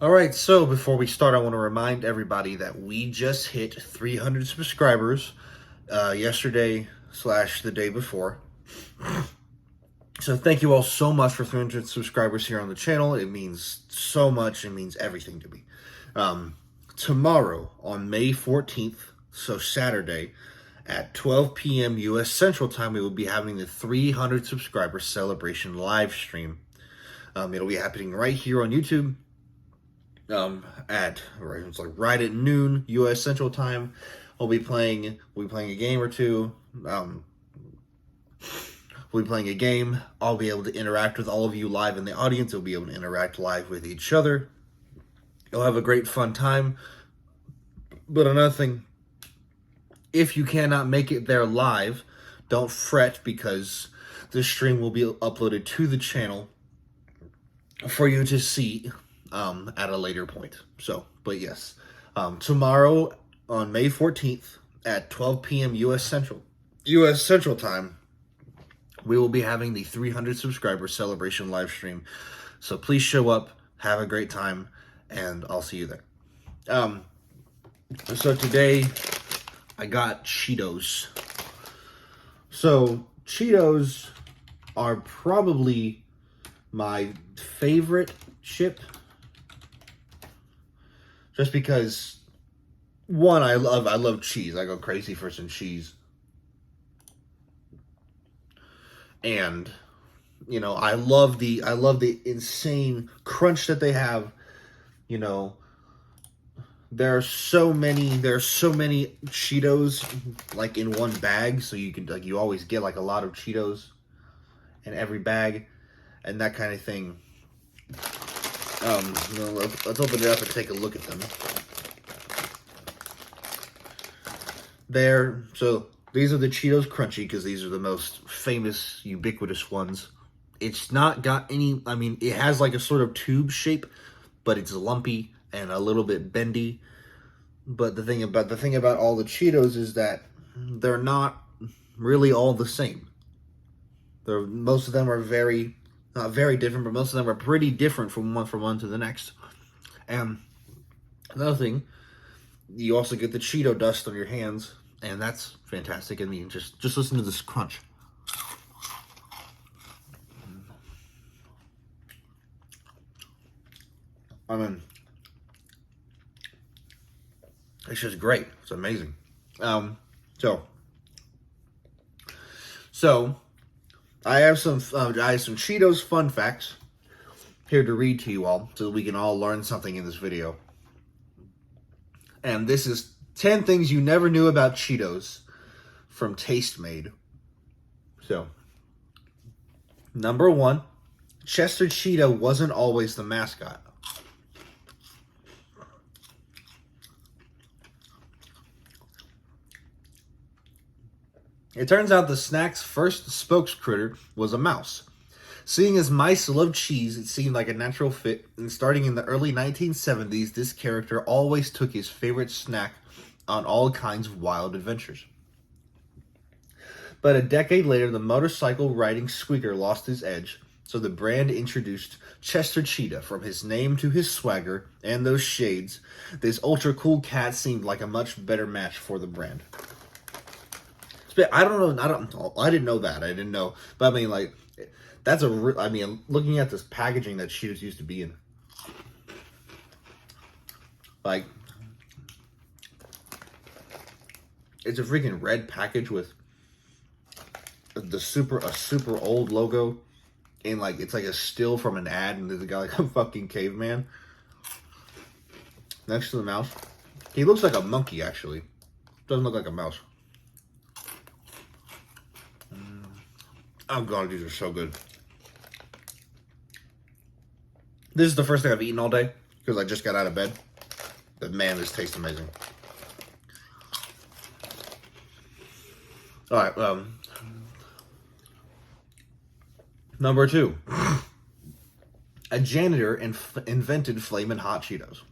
Alright, so before we start, I want to remind everybody that we just hit 300 subscribers yesterday / the day before. So thank you all so much for 300 subscribers here on the channel. It means so much. It means everything to me. Tomorrow, on May 14th, so Saturday, at 12 p.m. U.S. Central Time, we will be having the 300 subscriber celebration live stream. It'll be happening right here on YouTube. Right at noon U.S. Central Time. We'll be playing a game or two. We'll be playing a game. I'll be able to interact with all of you live in the audience. We'll be able to interact live with each other. You'll have a great fun time. But another thing, if you cannot make it there live, don't fret, because the stream will be uploaded to the channel for you to see at a later point. But yes, tomorrow on May 14th at 12 p.m. U.S. Central Time, we will be having the 300 subscriber celebration live stream. So please show up, have a great time, and I'll see you there. So today I got Cheetos. So Cheetos are probably my favorite chip, just because, one, I love cheese. I go crazy for some cheese. And, you know, I love the insane crunch that they have. You know, there are so many Cheetos like in one bag, so you can you always get like a lot of Cheetos in every bag and that kind of thing. Let's open it up and take a look at them. These are the Cheetos Crunchy, because these are the most famous, ubiquitous ones. It's not got any, it has like a sort of tube shape, but it's lumpy and a little bit bendy. But the thing about all the Cheetos is that they're not really all the same. Most of them are not very different, but most of them are pretty different from one to the next. And another thing, you also get the Cheeto dust on your hands, and that's fantastic. Just listen to this crunch. It's just great. It's amazing. So I have some Cheetos fun facts here to read to you all, so that we can all learn something in this video. And this is 10 things you never knew about Cheetos from Taste Made. So, number 1, Chester Cheeto wasn't always the mascot. It turns out the snack's first spokescritter was a mouse. Seeing as mice love cheese, it seemed like a natural fit, and starting in the early 1970s, this character always took his favorite snack on all kinds of wild adventures. But a decade later, the motorcycle riding squeaker lost his edge, so the brand introduced Chester Cheetah. From his name to his swagger and those shades, this ultra cool cat seemed like a much better match for the brand. I don't know. I didn't know that. I didn't know. But looking at this packaging that Cheetos used to be in, it's a freaking red package with a super old logo, and it's like a still from an ad, and there's a guy like a fucking caveman next to the mouse. He looks like a monkey, actually. Doesn't look like a mouse. Oh god, these are so good. This is the first thing I've eaten all day, because I just got out of bed. But man, this tastes amazing. Alright, number 2. A janitor invented Flamin' Hot Cheetos.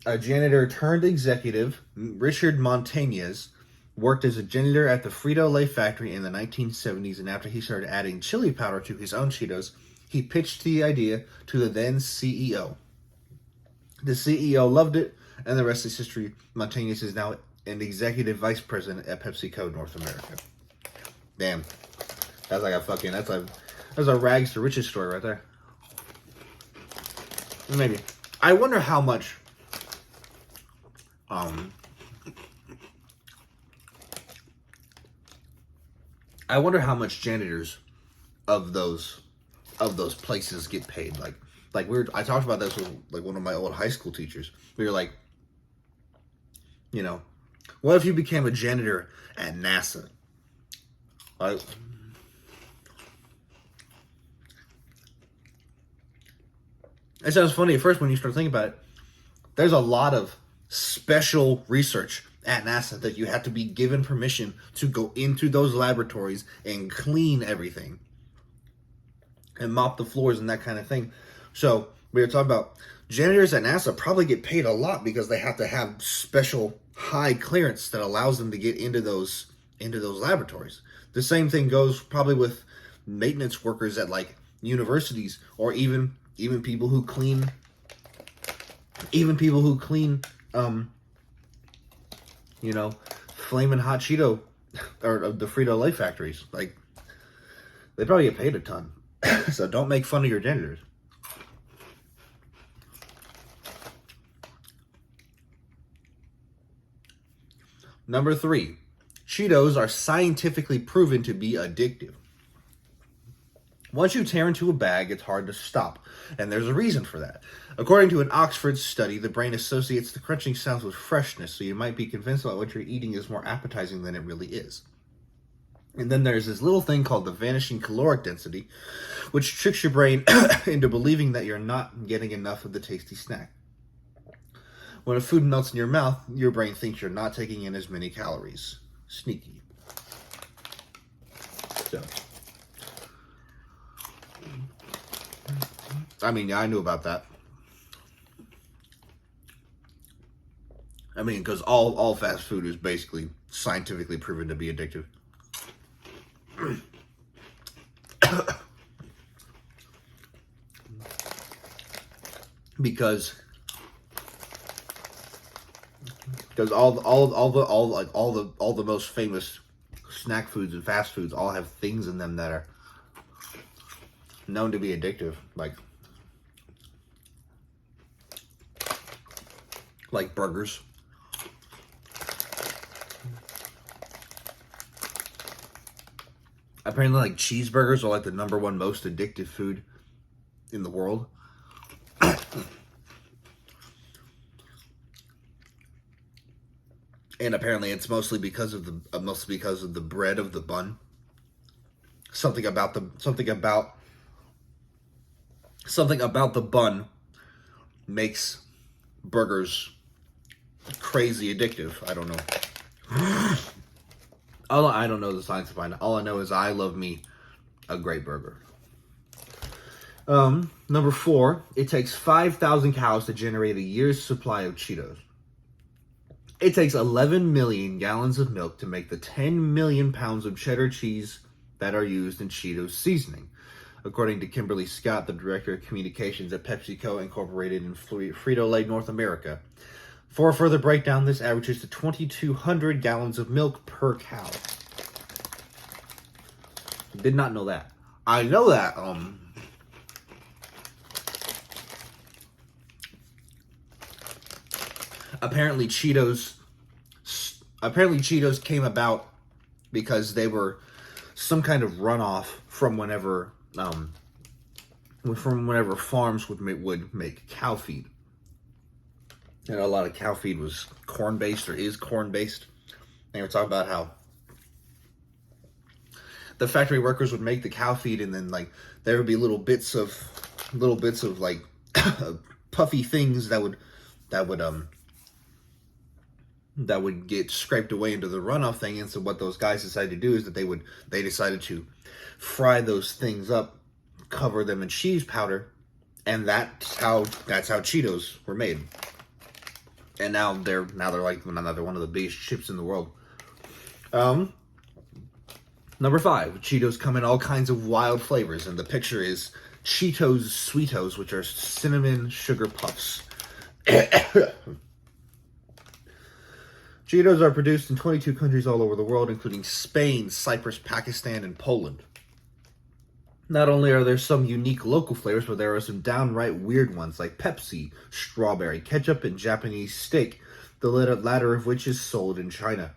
A janitor turned executive, Richard Montañez, worked as a janitor at the Frito-Lay factory in the 1970s, and after he started adding chili powder to his own Cheetos, He pitched the idea to the then CEO. The CEO loved it, and the rest is history. Montañez is now an executive vice president at PepsiCo North America. Damn. That's like a fucking, that's a rags to riches story right there. Maybe. I wonder how much, janitors of those places get paid. Like I talked about this with like one of my old high school teachers. We were like, you know, what if you became a janitor at NASA? Like, it sounds funny at first when you start thinking about it. There's a lot of special research at NASA that you have to be given permission to go into those laboratories and clean everything and mop the floors and that kind of thing. So we were talking about janitors at NASA probably get paid a lot because they have to have special high clearance that allows them to get into those laboratories. The same thing goes probably with maintenance workers at like universities, or even people who clean you know, flaming hot Cheeto or the Frito-Lay factories. Like, they probably get paid a ton. So don't make fun of your janitors. Number 3, Cheetos are scientifically proven to be addictive. Once you tear into a bag, it's hard to stop, and there's a reason for that. According to an Oxford study, the brain associates the crunching sounds with freshness, so you might be convinced that what you're eating is more appetizing than it really is. And then there's this little thing called the vanishing caloric density, which tricks your brain into believing that you're not getting enough of the tasty snack. When a food melts in your mouth, your brain thinks you're not taking in as many calories. Sneaky. So, I mean, yeah, I knew about that. I mean, because all fast food is basically scientifically proven to be addictive. because all the most famous snack foods and fast foods all have things in them that are known to be addictive, like burgers. Apparently, like, cheeseburgers are like the number one most addictive food in the world. And apparently it's mostly because of the bread of the bun. Something about the bun makes burgers crazy addictive. I don't know. I don't know the science behind it. All I know is I love me a great burger. Number 4, it takes 5,000 cows to generate a year's supply of Cheetos. It takes 11 million gallons of milk to make the 10 million pounds of cheddar cheese that are used in Cheetos seasoning, according to Kimberly Scott, the Director of Communications at PepsiCo Incorporated in Frito-Lay North America. For a further breakdown, this averages to 2,200 gallons of milk per cow. Did not know that. I know that, apparently Cheetos came about because they were some kind of runoff from whenever farms would make cow feed. And a lot of cow feed was corn-based or is corn-based. And we're talking about how the factory workers would make the cow feed, and then like there would be little bits of like puffy things that would get scraped away into the runoff thing. And so what those guys decided to do is that they decided to fry those things up, cover them in cheese powder, and that's how Cheetos were made. And now they're one of the biggest chips in the world. Number 5, Cheetos come in all kinds of wild flavors, and the picture is Cheetos Sweetos, which are cinnamon sugar puffs. Cheetos are produced in 22 countries all over the world, including Spain, Cyprus, Pakistan, and Poland. Not only are there some unique local flavors, but there are some downright weird ones like Pepsi, strawberry, ketchup, and Japanese steak, the latter of which is sold in China.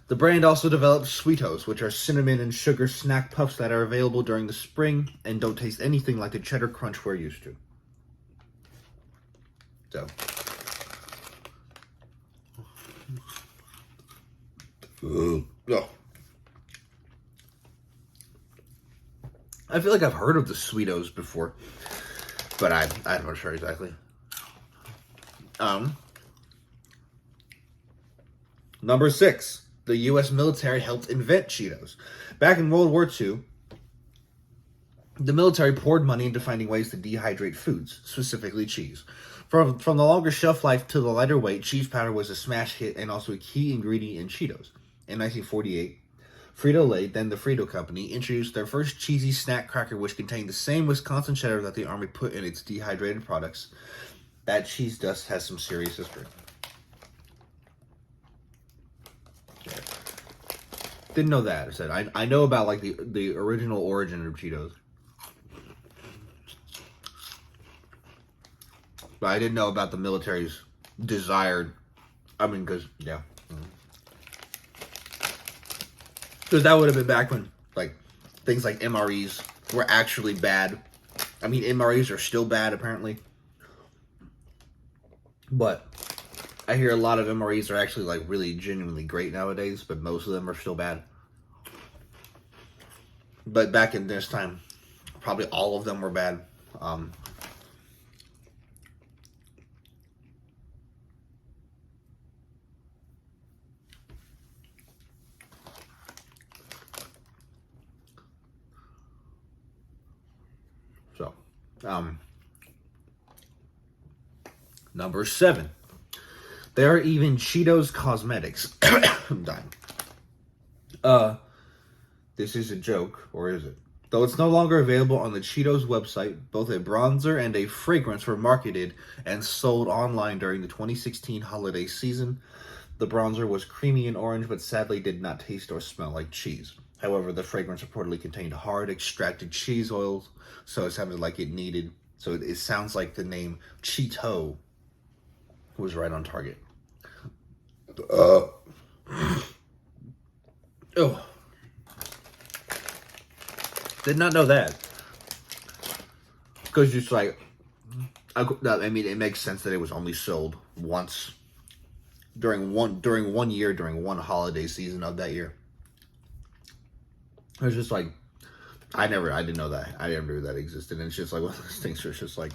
The brand also developed Sweetos, which are cinnamon and sugar snack puffs that are available during the spring and don't taste anything like the cheddar crunch we're used to. So. Oh. I feel like I've heard of the Sweetos before, but I'm not sure exactly. Number 6. The U.S. military helped invent Cheetos. Back in World War II, the military poured money into finding ways to dehydrate foods, specifically cheese. From the longer shelf life to the lighter weight, cheese powder was a smash hit and also a key ingredient in Cheetos. In 1948, Frito-Lay, then the Frito Company, introduced their first cheesy snack cracker, which contained the same Wisconsin cheddar that the Army put in its dehydrated products. That cheese dust has some serious history. Didn't know that. I said I know about like the original origin of Cheetos, but I didn't know about the military's desired. I mean, because that would have been back when like things like MREs were actually bad. I mean, MREs are still bad apparently, but I hear a lot of MREs are actually like really genuinely great nowadays, but most of them are still bad. But back in this time, probably all of them were bad. Number 7. There are even Cheetos cosmetics. I'm dying. This is a joke, or is it? Though it's no longer available on the Cheetos website, both a bronzer and a fragrance were marketed and sold online during the 2016 holiday season. The bronzer was creamy and orange, but sadly did not taste or smell like cheese. However, the fragrance reportedly contained hard extracted cheese oils, so it sounded like it needed. So it sounds like the name Cheeto was right on target. Oh. Did not know that. Because just like, I mean, it makes sense that it was only sold once during one year, during one holiday season of that year. It was just like, I didn't know that. I never knew that existed. And it's just like one of those things where it's just like,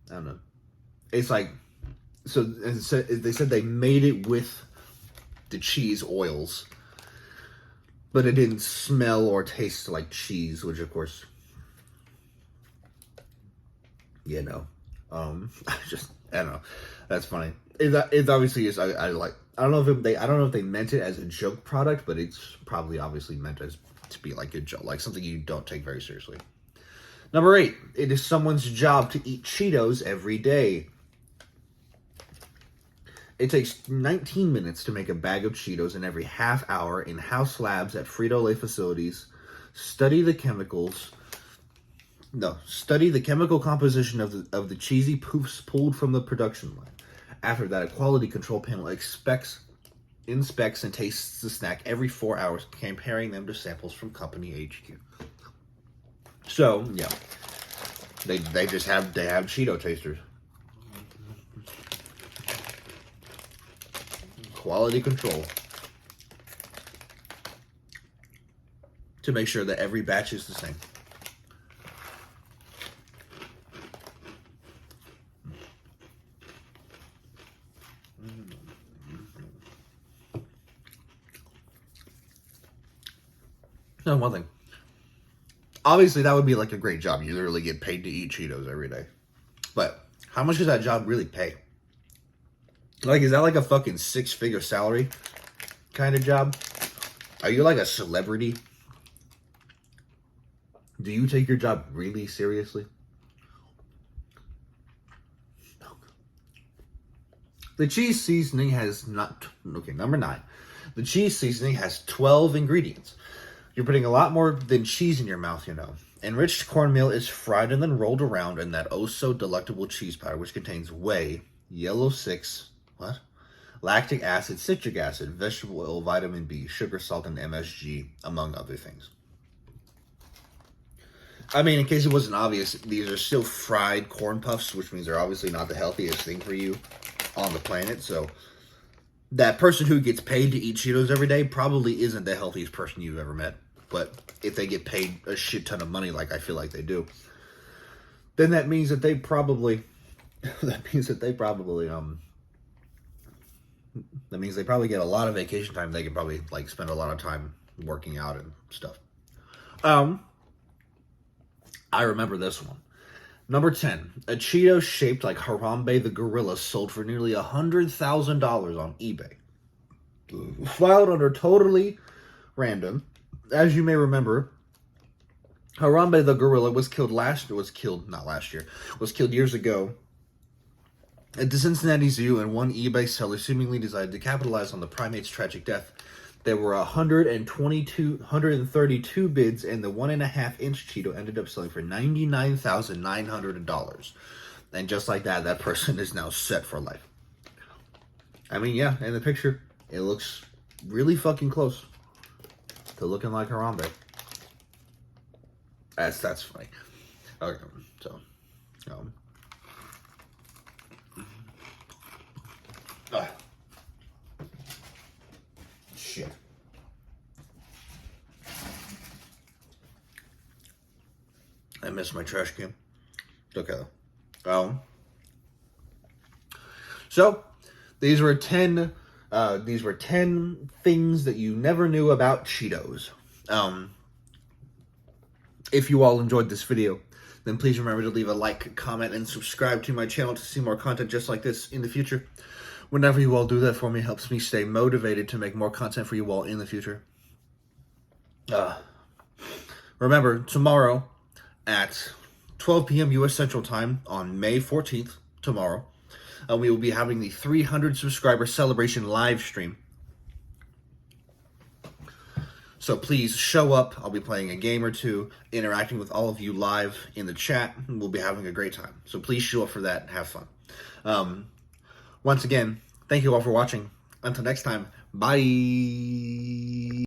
I don't know. It's like, so they said they made it with the cheese oils, but it didn't smell or taste like cheese, which of course, I don't know. That's funny. It obviously is. I don't know if they meant it as a joke product, but it's probably obviously meant as to be like a joke, like something you don't take very seriously. Number 8, it is someone's job to eat Cheetos every day. It takes 19 minutes to make a bag of Cheetos in every half hour in house labs at Frito-Lay facilities. Study the chemical composition of the cheesy poofs pulled from the production line. After that, a quality control panel inspects and tastes the snack every 4 hours, comparing them to samples from company HQ. So, yeah, they have Cheeto tasters. Quality control to make sure that every batch is the same. No, one thing. Obviously, that would be like a great job. You literally get paid to eat Cheetos every day. But how much does that job really pay? Like, is that like a fucking 6-figure salary kind of job? Are you like a celebrity? Do you take your job really seriously? The cheese seasoning has not... Okay, number 9. The cheese seasoning has 12 ingredients. You're putting a lot more than cheese in your mouth, you know. Enriched cornmeal is fried and then rolled around in that oh-so-delectable cheese powder, which contains whey, yellow 6... What? Lactic acid, citric acid, vegetable oil, vitamin B, sugar, salt, and MSG, among other things. I mean, in case it wasn't obvious, these are still fried corn puffs, which means they're obviously not the healthiest thing for you on the planet. So that person who gets paid to eat Cheetos every day probably isn't the healthiest person you've ever met. But if they get paid a shit ton of money, like I feel like they do, then that means that they probably, that means they probably get a lot of vacation time. They can probably like spend a lot of time working out and stuff. I remember this one. Number 10, a Cheeto shaped like Harambe the gorilla sold for nearly $100,000 on eBay. Filed under totally random. As you may remember, Harambe the gorilla was killed years ago at the Cincinnati Zoo, and one eBay seller seemingly decided to capitalize on the primate's tragic death. There were 132 bids, and the 1.5-inch Cheeto ended up selling for $99,900. And just like that, that person is now set for life. I mean, yeah, in the picture, it looks really fucking close to looking like Harambe. That's funny. Okay, so, shit. I missed my trash can. Okay. So these were 10 things that you never knew about Cheetos. If you all enjoyed this video, then please remember to leave a like, comment, and subscribe to my channel to see more content just like this in the future. Whenever you all do that for me, it helps me stay motivated to make more content for you all in the future. Remember, tomorrow at 12 p.m. U.S. Central Time on May 14th, tomorrow, we will be having the 300 subscriber celebration live stream. So please show up. I'll be playing a game or two, interacting with all of you live in the chat. We'll be having a great time. So please show up for that and have fun. Once again, thank you all for watching. Until next time, bye.